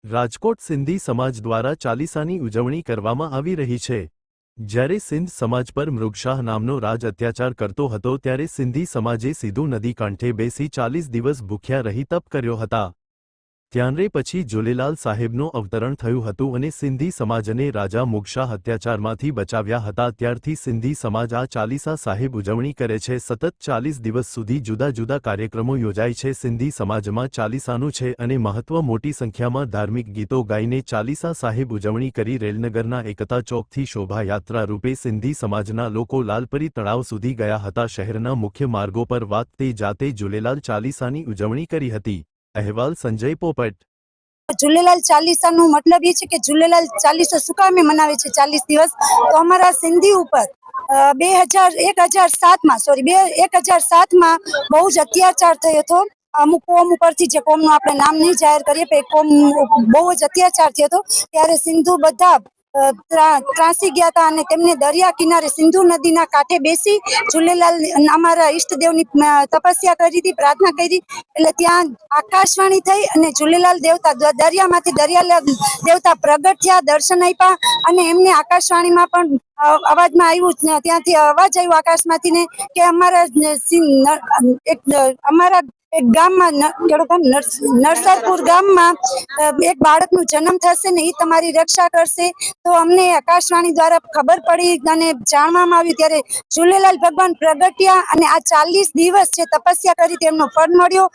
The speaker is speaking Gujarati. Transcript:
રાજકોટ સિંધી સમાજ દ્વારા ચાલીસાની ઉજવણી કરવામાં આવી રહી છે। જ્યારે સિંધ સમાજ પર મૃગશાહ નામનો રાજ અત્યાચાર કરતો હતો ત્યારે સિંધી સમાજે સીધું નદી કાંઠે બેસી 40 દિવસ ભૂખ્યા રહી તપ કર્યો હતા। ત્યારે પછી ઝૂલેલાલ સાહેબનું અવતરણ થયું હતું અને સિંધી સમાજને રાજા મુગશાહ અત્યાચારમાંથી બચાવ્યા હતા। ત્યારથી સિંધી સમાજ આ ચાલીસા સાહેબ ઉજવણી કરે છે। સતત 40 દિવસ સુધી જુદા જુદા કાર્યક્રમો યોજાય છે। સિંધી સમાજમાં ચાલીસાનું છે અને મહત્વ મોટી સંખ્યામાં ધાર્મિક ગીતો ગાઈને ચાલીસા સાહેબ ઉજવણી કરી રેલનગરના એકતા ચોકથી શોભાયાત્રા રૂપે સિંધી સમાજના લોકો લાલપરી તળાવ સુધી ગયા હતા। શહેરના મુખ્ય માર્ગો પર વાજતે જાતે ઝૂલેલાલ ચાલીસાની ઉજવણી કરી હતી। अहवाल संजय पोपट। झूलेलाल चालीसा नो मतलब ये है कि झूलेलाल चालीसा શું કામે મનાવે છે 40 દિવસ? તો અમારા સિંધી ઉપર 2007 માં બહુ જ અત્યાચાર થયો હતો। અમુક કોમ ઉપરથી જે કોમનું આપણે નામ નહીં જાહેર કરીએ પણ કોમ બહુ જ અત્યાચાર થયો હતો। ત્યારે સિંધુ બધા ત્રાસી ગયા હતા અને તેમને દરિયા કિનારે સિંધુ નદીના કાંઠે બેસી ઝૂલેલાલ અમારા ઈષ્ટદેવની તપસ્યા કરી હતી, પ્રાર્થના કરી। એટલે ત્યાં આકાશવાણી થઈ અને ઝૂલેલાલ દેવતા દરિયામાંથી દરિયા દેવતા પ્રગટ થયા, દર્શન આપ્યા અને એમને આકાશવાણીમાં પણ અવાજમાં આવ્યું, ત્યાંથી અવાજ આવ્યો આકાશમાંથી ને કે અમારા એક ગામમાં નરસરપુર ગામમાં એક બાળકનો જન્મ થશે ને એ તમારી રક્ષા કરશે। તો અમને આકાશવાણી દ્વારા ખબર પડી અને જાણવામાં આવ્યું ત્યારે ઝૂલેલાલ ભગવાન પ્રગટ્યા અને આ 40 દિવસ જે તપસ્યા કરી તેમનો ફળ મળ્યો